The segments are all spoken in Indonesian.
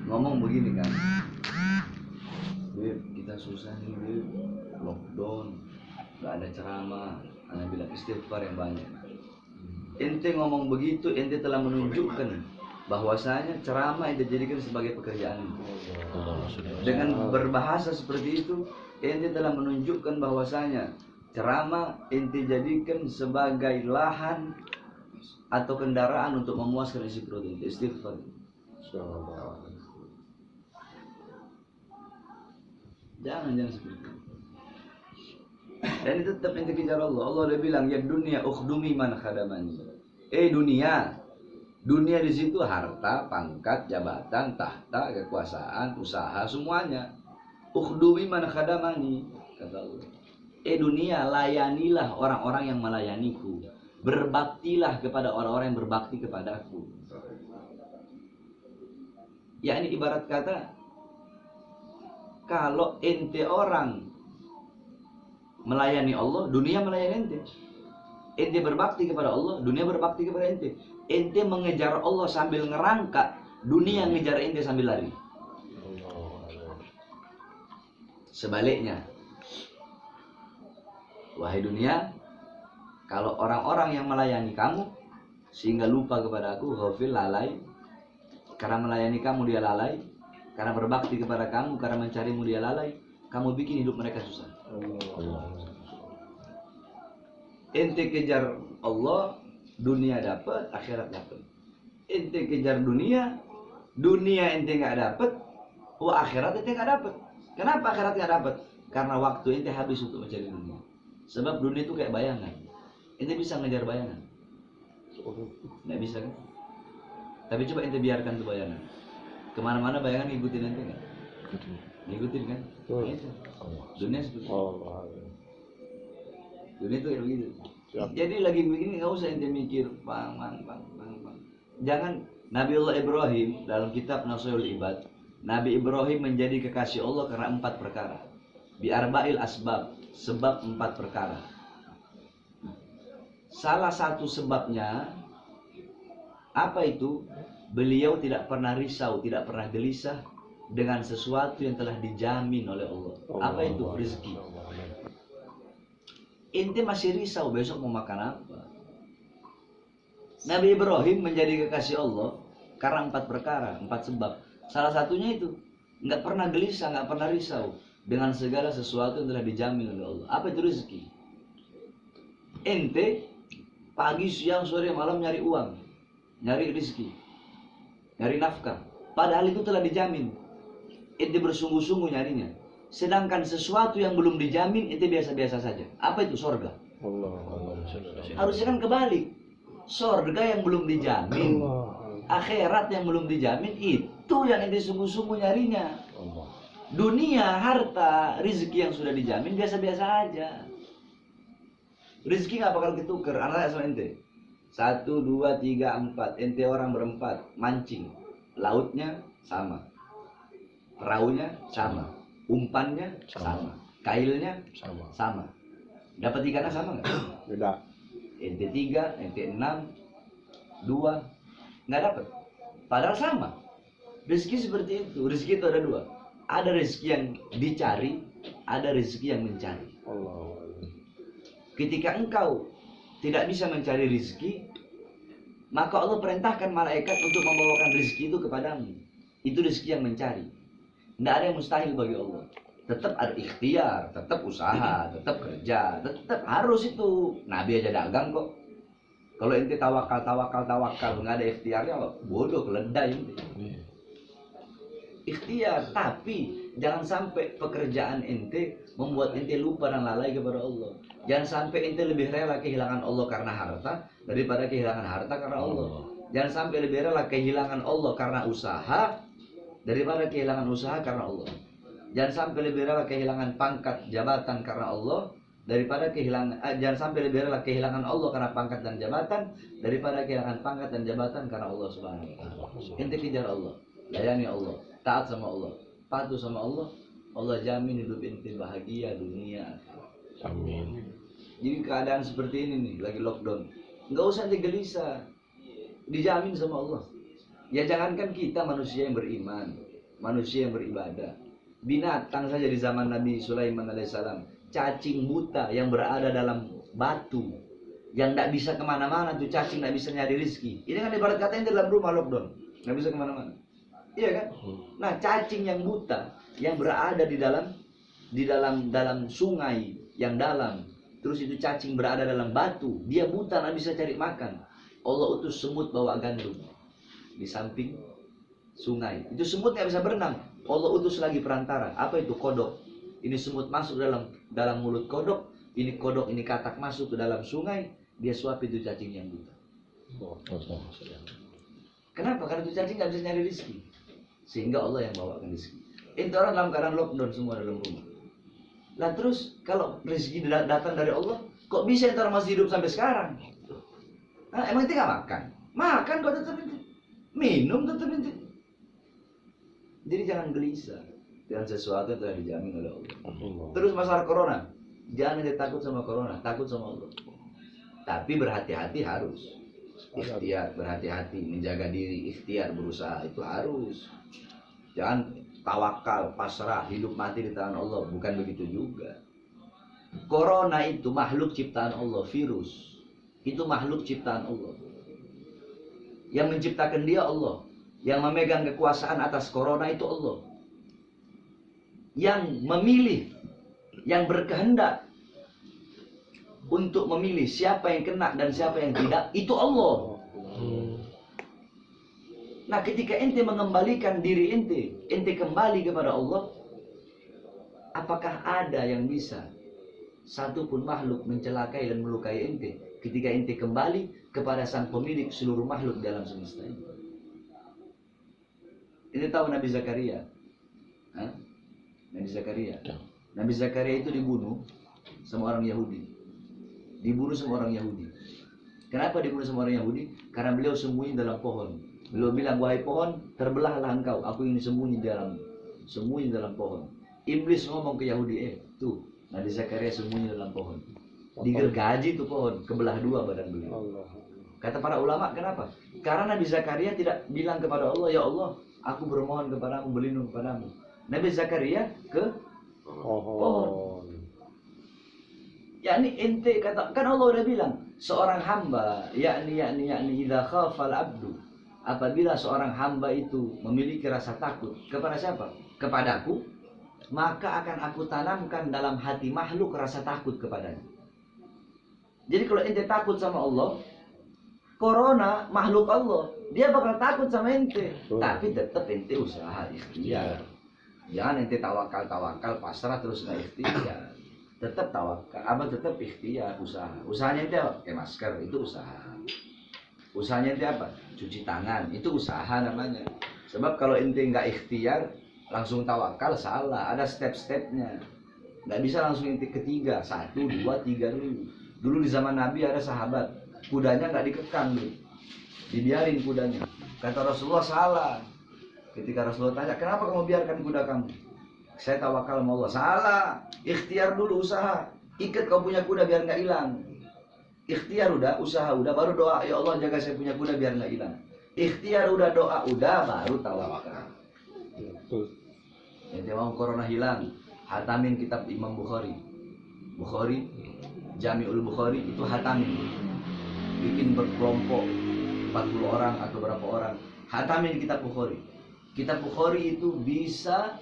ngomong begini kan, Beb, kita susah nih Beb, lockdown, gak ada ceramah, Ana bilang istighfar yang banyak. Ente ngomong begitu, ente telah menunjukkan bahwasanya ceramah ente jadikan sebagai pekerjaan. Dengan berbahasa seperti itu, ente telah menunjukkan bahwasanya ceramah ente jadikan sebagai lahan atau kendaraan untuk memuaskan isi perut ente. Istighfar. Jangan seperti itu. Dan itu tetap ente kejar Allah. Allah udah bilang, ya dunia ukhdumi man khadamani. Dunia di situ harta, pangkat, jabatan, tahta, kekuasaan, usaha, semuanya. Ukhdumi man khadamani, kata Allah. Dunia, layanilah orang-orang yang melayaniku. Berbaktilah kepada orang-orang yang berbakti kepadaku. Ya ini ibarat kata, kalau ente orang melayani Allah, dunia melayani ente. Ente berbakti kepada Allah, dunia berbakti kepada ente. Ente mengejar Allah sambil ngerangkak, dunia ngejar ente sambil lari. Sebaliknya, wahai dunia, kalau orang-orang yang melayani kamu sehingga lupa kepada aku, ghafil, lalai, karena melayani kamu dia lalai, karena berbakti kepada kamu, karena mencarimu dia lalai, kamu bikin hidup mereka susah. Ente kejar Allah, dunia dapat, akhirat dapat. Ente kejar dunia, dunia ente nggak dapat, akhirat ente nggak dapat. Kenapa akhirat nggak dapat? Karena waktu ente habis untuk mencari dunia. Sebab dunia itu kayak bayangan. Ente bisa ngejar bayangan? Nggak bisa kan? Tapi coba ente biarkan tuh bayangan. Kemana-mana bayangan ngikutin ente nggak? Ngikutin kan? Dunia seperti itu. Dunia itu kayak begitu. Jadi lagi begini nggak usah ente mikir bang. Jangan. Nabi Allah Ibrahim dalam kitab Nasihatul Ibad, Nabi Ibrahim menjadi kekasih Allah karena 4 perkara. Bi'arba'il asbab, sebab 4 perkara. Salah satu sebabnya apa itu? Beliau tidak pernah risau, tidak pernah gelisah dengan sesuatu yang telah dijamin oleh Allah. Apa itu? Rezeki. Ente masih risau besok mau makan apa? Nabi Ibrahim menjadi kekasih Allah karena 4 perkara, 4 sebab. Salah satunya itu nggak pernah gelisah, nggak pernah risau dengan segala sesuatu yang telah dijamin oleh Allah. Apa itu rezeki? Ente pagi, siang, sore, malam nyari uang, nyari rezeki, nyari nafkah. Padahal itu telah dijamin. Ente bersungguh-sungguh nyarinya. Sedangkan sesuatu yang belum dijamin itu biasa-biasa saja. Apa itu? Sorga. Harusnya kan kebalik. Sorga yang belum dijamin, akhirat yang belum dijamin, itu yang ente sungguh-sungguh nyarinya. Dunia, harta, rezeki yang sudah dijamin biasa-biasa aja. Rezeki nggak bakal ketuker. Anak sama ente 1, 2, 3, 4. Ente orang berempat mancing, lautnya sama, perahunya sama, umpannya sama, kailnya sama. Dapat ikannya sama nggak? Beda. Ente 3, ente 6, 2, nggak dapat. Padahal sama. Rezeki seperti itu. Rezeki itu ada 2. Ada rezeki yang dicari, ada rezeki yang mencari. Ketika engkau tidak bisa mencari rezeki, maka Allah perintahkan malaikat untuk membawakan rezeki itu kepadamu. Itu rezeki yang mencari. Tidak ada yang mustahil bagi Allah. Tetap ada ikhtiar, tetap usaha, tetap kerja, tetap harus itu. Nabi aja dagang kok. Kalau ente tawakal, nggak ada ikhtiarnya, bodoh, keledai ente. Ikhtiar, tapi jangan sampai pekerjaan ente membuat ente lupa dan lalai kepada Allah. Jangan sampai ente lebih rela kehilangan Allah karena harta daripada kehilangan harta karena Allah. Jangan sampai lebih rela kehilangan Allah karena usaha daripada kehilangan usaha karena Allah. Jangan sampai lebih rela kehilangan pangkat jabatan karena Allah daripada jangan sampai lebih rela kehilangan Allah karena pangkat dan jabatan daripada kehilangan pangkat dan jabatan karena Allah Subhanahu wa taala. Ente kejar Allah, layani Allah, taat sama Allah, patuh sama Allah, Allah jamin hidup ente bahagia dunia. Amin. Jadi keadaan seperti ini nih, lagi lockdown, nggak usah gelisah, dijamin sama Allah. Ya jangankan kita manusia yang beriman, manusia yang beribadah. Binatang saja di zaman Nabi Sulaiman alaihissalam, cacing buta yang berada dalam batu, yang tidak bisa kemana-mana tuh cacing, tidak bisa nyari rezeki. Ini kan ibarat katanya dalam rumah lockdown, nggak bisa kemana-mana. Iya kan? Nah, cacing yang buta yang berada di dalam sungai yang dalam, terus itu cacing berada dalam batu, dia buta nggak bisa cari makan. Allah utus semut bawa gandum di samping sungai. Itu semut nggak bisa berenang. Allah utus lagi perantara. Apa itu? Kodok. Ini semut masuk dalam mulut kodok. Ini kodok, ini katak masuk ke dalam sungai. Dia suap itu cacing yang buta. Kenapa? Karena itu cacing nggak bisa nyari rezeki. Sehingga Allah yang bawakan rezeki. Itu orang dalam keadaan lockdown semua dalam rumah. Nah terus kalau rezeki datang dari Allah, kok bisa itu orang masih hidup sampai sekarang? Nah, emang itu nggak makan? Makan kok tetap itu. Minum tetap itu. Jadi jangan gelisah dengan sesuatu yang telah dijamin oleh Allah. Terus masalah corona, jangan takut sama corona, takut sama Allah. Tapi berhati-hati harus. Ikhtiar, berhati-hati, menjaga diri, ikhtiar, berusaha itu harus. Jangan tawakal, pasrah, hidup mati di tangan Allah. Bukan begitu juga. Corona itu makhluk ciptaan Allah, virus. Itu makhluk ciptaan Allah. Yang menciptakan dia Allah. Yang memegang kekuasaan atas corona itu Allah. Yang memilih, yang berkehendak untuk memilih siapa yang kena dan siapa yang tidak, itu Allah. Nah, ketika ente mengembalikan diri ente kembali kepada Allah, apakah ada yang bisa satupun makhluk mencelakai dan melukai ente ketika ente kembali kepada sang pemilik seluruh makhluk dalam semesta ini? Ini tahu Nabi Zakaria? Hah? Nabi Zakaria. Nabi Zakaria itu dibunuh sama orang Yahudi. Dibunuh sama orang Yahudi. Kenapa dibunuh sama orang Yahudi? Karena beliau sembunyi dalam pohon. Beliau bilang, wahai pohon, terbelahlah engkau. Aku ingin sembunyi dalam pohon. Iblis ngomong ke Yahudi, tuh Nabi Zakaria sembunyi dalam pohon. Digergaji tuh pohon, kebelah dua badan beliau. Kata para ulama, kenapa? Karena Nabi Zakaria tidak bilang kepada Allah, ya Allah, aku bermohon kepadamu, berlindung kepadamu. Nabi Zakaria ke pohon. Yakni ente kata, kan Allah udah bilang, seorang hamba, yakni idza khafal abdu, apabila seorang hamba itu memiliki rasa takut kepada siapa? Kepadaku, maka akan aku tanamkan dalam hati makhluk rasa takut kepadanya. Jadi kalau ente takut sama Allah, corona makhluk Allah, dia bakal takut sama ente. Tapi tetap ente usaha ikhtiar. Jangan ente tawakal pasrah terus nggak ikhtiar. Tetap tawakal, tetap ikhtiar, usaha. Usahanya ente apa? Pakai masker, itu usaha. Usahanya ente apa? Cuci tangan, itu usaha namanya. Sebab kalau ente nggak ikhtiar, langsung tawakal, salah. Ada step-stepnya. Nggak bisa langsung ente ketiga, 1, 2, 3 dulu. Dulu di zaman Nabi ada sahabat, kudanya nggak dikekang dulu, dibiarin kudanya. Kata Rasulullah salah. Ketika Rasulullah tanya, kenapa kamu biarkan kuda kamu? Saya tawakal sama Allah. Salah. Ikhtiar dulu, usaha. Ikat kau punya kuda biar nggak hilang. Ikhtiar udah, usaha udah, baru doa, ya Allah jaga saya punya kuda biar nggak hilang. Ikhtiar udah, doa udah, baru tawakal. Ente mau corona hilang, hatamin kitab Imam Bukhari. Jami'ul Bukhari itu hatamin. Bikin berkelompok 40 orang atau berapa orang, hatamin kitab Bukhari. Kitab Bukhari itu bisa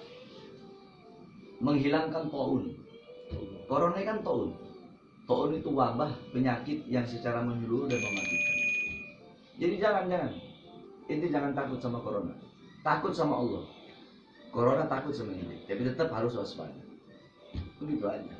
menghilangkan taun. Corona kan taun. Taun itu wabah penyakit yang secara menyeluruh dan mematikan. Jadi jangan. Inti jangan takut sama corona. Takut sama Allah. Corona takut sama ini. Tapi tetap harus waspada. Begitu aja.